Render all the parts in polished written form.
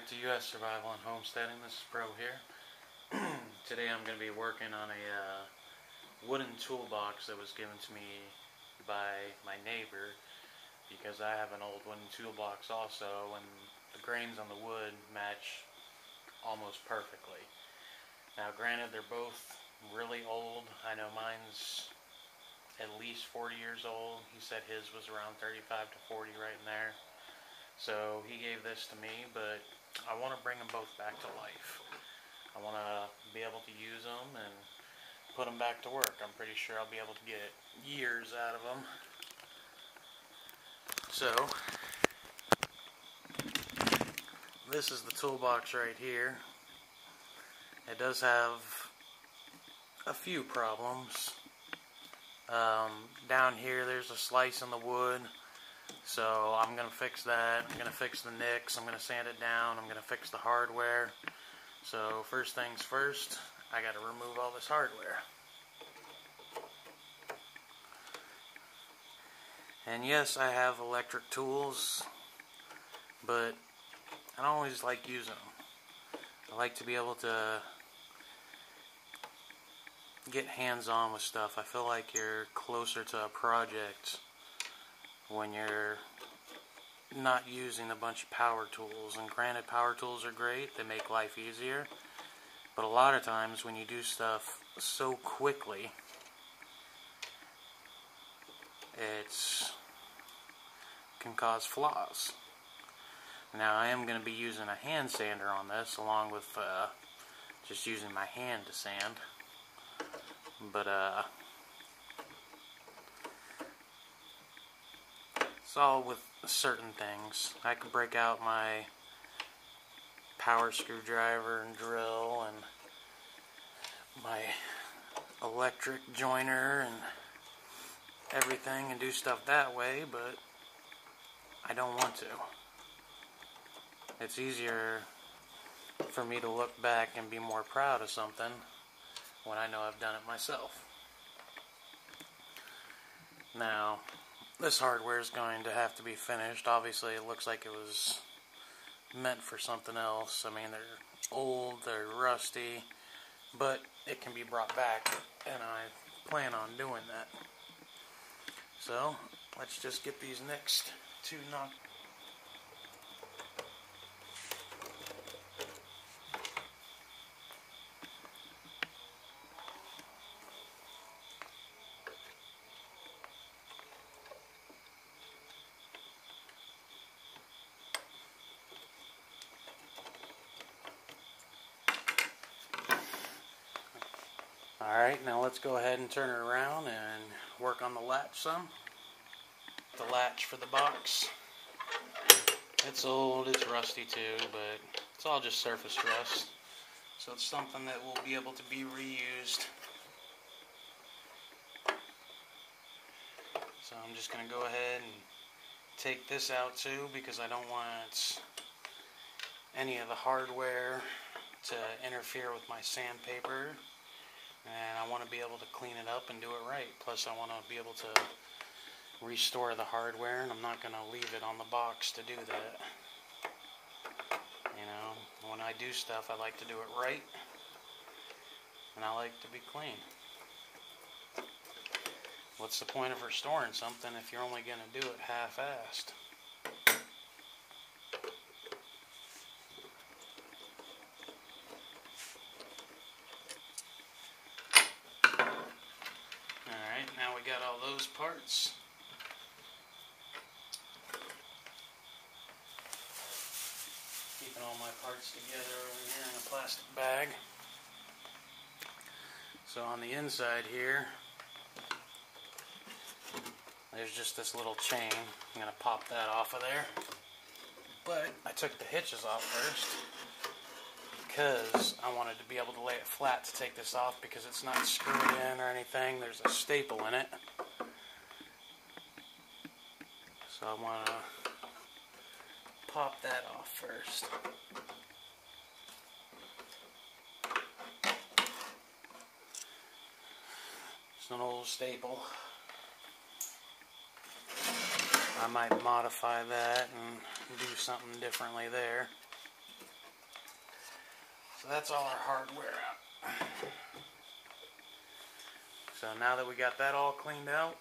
back to U.S. Survival and Homesteading. This is Pro here. Today I'm going to be working on a wooden toolbox that was given to me by my neighbor, because I have an old wooden toolbox also, and the grains on the wood match almost perfectly. Now granted, they're both really old. I know mine's at least 40 years old. He said his was around 35 to 40 right in there. So he gave this to me, but I want to bring them both back to life. I want to be able to use them and put them back to work. I'm pretty sure I'll be able to get years out of them. So, this is the toolbox right here. It does have a few problems. Down here there's a slice in the wood. So I'm going to fix that. I'm going to fix the nicks. I'm going to sand it down. I'm going to fix the hardware. So first things first, I got to remove all this hardware. And yes, I have electric tools, but I don't always like using them. I like to be able to get hands-on with stuff. I feel like you're closer to a project when you're not using a bunch of power tools. And granted, power tools are great, they make life easier, but a lot of times when you do stuff so quickly, it can cause flaws. Now I am going to be using a hand sander on this, along with just using my hand to sand, but it's all with certain things. I can break out my power screwdriver and drill and my electric joiner and everything and do stuff that way, but I don't want to. It's easier for me to look back and be more proud of something when I know I've done it myself. Now, this hardware is going to have to be finished. Obviously, it looks like it was meant for something else. I mean, they're old, they're rusty, but it can be brought back, and I plan on doing that. So, let's just get these next two knocked. Alright, now let's go ahead and turn it around and work on the latch some. The latch for the box. It's old, it's rusty too, but it's all just surface rust. So it's something that will be able to be reused. So I'm just going to go ahead and take this out too, because I don't want any of the hardware to interfere with my sandpaper. And I want to be able to clean it up and do it right. Plus I want to be able to restore the hardware, and I'm not going to leave it on the box to do that. You know, when I do stuff, I like to do it right, and I like to be clean. What's the point of restoring something if you're only going to do it half-assed? Alright, now we got all those parts. Keeping all my parts together over here in a plastic bag. So on the inside here, there's just this little chain. I'm going to pop that off of there. But I took the hitches off first because I wanted to be able to lay it flat to take this off, because it's not screwed in or anything. There's a staple in it. So I want to pop that off first. It's an old staple. I might modify that and do something differently there. So that's all our hardware out. So now that we got that all cleaned out,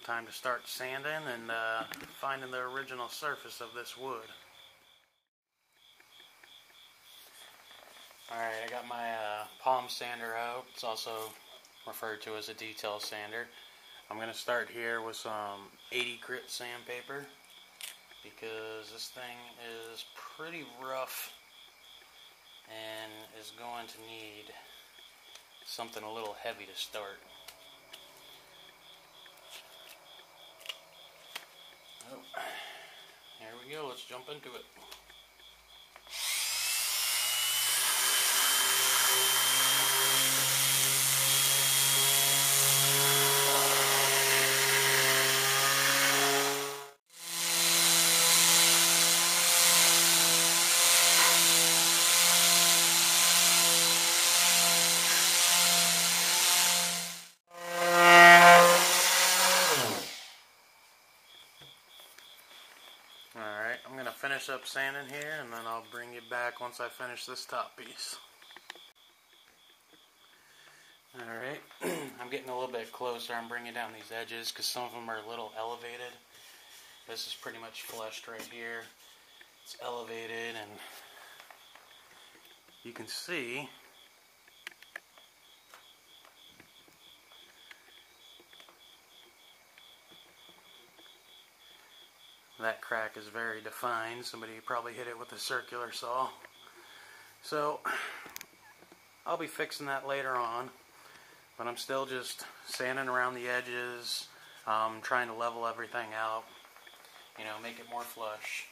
time to start sanding and finding the original surface of this wood. Alright, I got my palm sander out. It's also referred to as a detail sander. I'm going to start here with some 80 grit sandpaper because this thing is pretty rough and is going to need something a little heavy to start. Oh, here we go, let's jump into it. Alright, I'm going to finish up sanding here and then I'll bring you back once I finish this top piece. Alright, I'm getting a little bit closer. I'm bringing down these edges because some of them are a little elevated. This is pretty much flushed right here. It's elevated and you can see that crack is very defined. Somebody probably hit it with a circular saw. So I'll be fixing that later on, but I'm still just sanding around the edges, trying to level everything out, you know, make it more flush.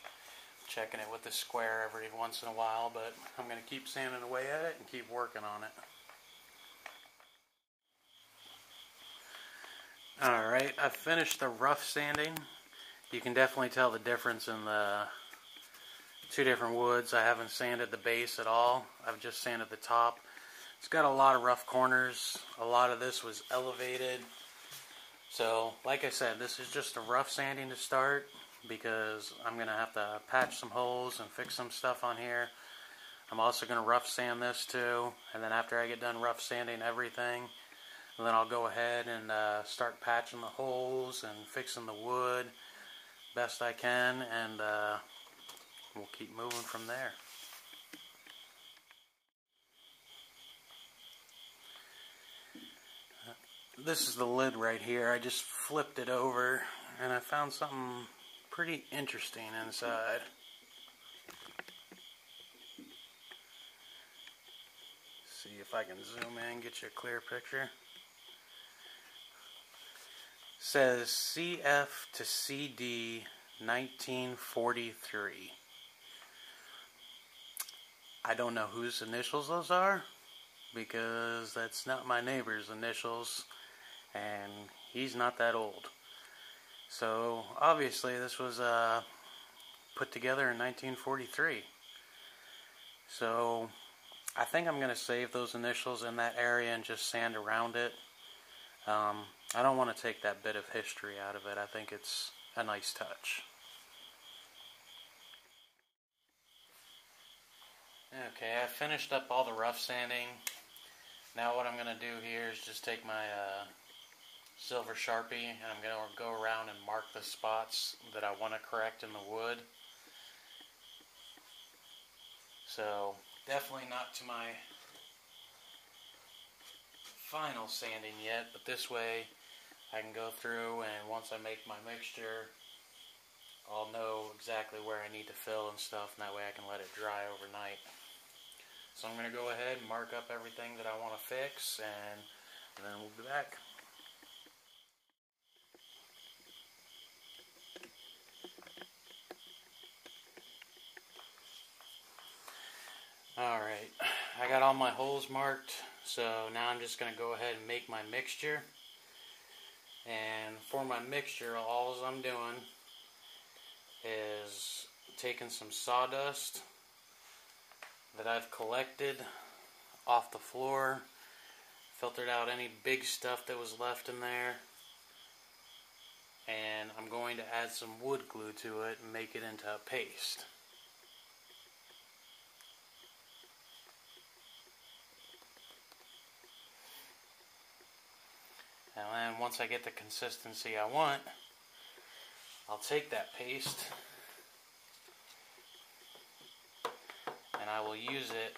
Checking it with the square every once in a while, but I'm going to keep sanding away at it and keep working on it. Alright, I've finished the rough sanding. You can definitely tell the difference in the two different woods. I haven't sanded the base at all. I've just sanded the top. It's got a lot of rough corners. A lot of this was elevated. So, like I said, this is just a rough sanding to start because I'm going to have to patch some holes and fix some stuff on here. I'm also going to rough sand this too. And then after I get done rough sanding everything, then I'll go ahead and start patching the holes and fixing the wood best I can, and we'll keep moving from there. This is the lid right here. I just flipped it over and I found something pretty interesting inside. See if I can zoom in, get you a clear picture. Says CF to CD 1943. I don't know whose initials those are because that's not my neighbor's initials and he's not that old. So obviously this was put together in 1943. So I think I'm going to save those initials in that area and just sand around it. I don't want to take that bit of history out of it. I think it's a nice touch. Okay, I finished up all the rough sanding. Now what I'm going to do here is just take my silver Sharpie and I'm going to go around and mark the spots that I want to correct in the wood. So definitely not to my final sanding yet, but this way I can go through and once I make my mixture, I'll know exactly where I need to fill and stuff, and that way I can let it dry overnight. So I'm going to go ahead and mark up everything that I want to fix, and then we'll be back. Alright, I got all my holes marked, so now I'm just going to go ahead and make my mixture. And for my mixture, all I'm doing is taking some sawdust that I've collected off the floor, filtered out any big stuff that was left in there, and I'm going to add some wood glue to it and make it into a paste. once I get the consistency I want, I'll take that paste and I will use it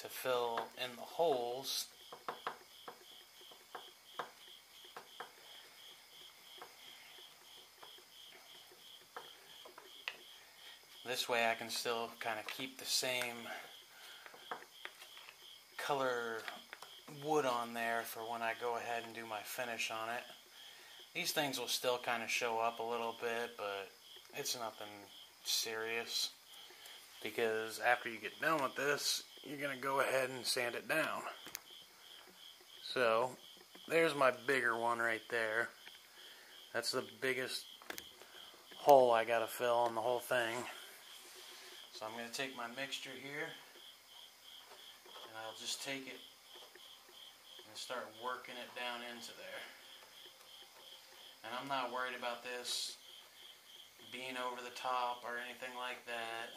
to fill in the holes this way. I can still kind of keep the same color wood on there for when I go ahead and do my finish on it. These things will still kind of show up a little bit, but it's nothing serious, because after you get done with this, you're going to go ahead and sand it down. So there's my bigger one right there. That's the biggest hole I got to fill in the whole thing. So I'm going to take my mixture here, and I'll just take it and start working it down into there. And I'm not worried about this being over the top or anything like that,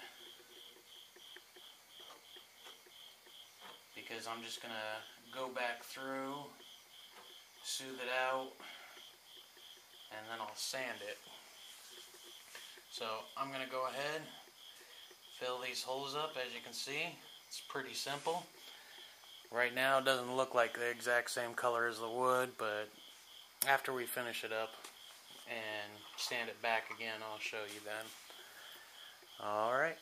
because I'm just going to go back through, soothe it out, and then I'll sand it. So I'm going to go ahead, fill these holes up. As you can see, it's pretty simple. Right now it doesn't look like the exact same color as the wood, but after we finish it up and sand it back again, I'll show you then. Alright.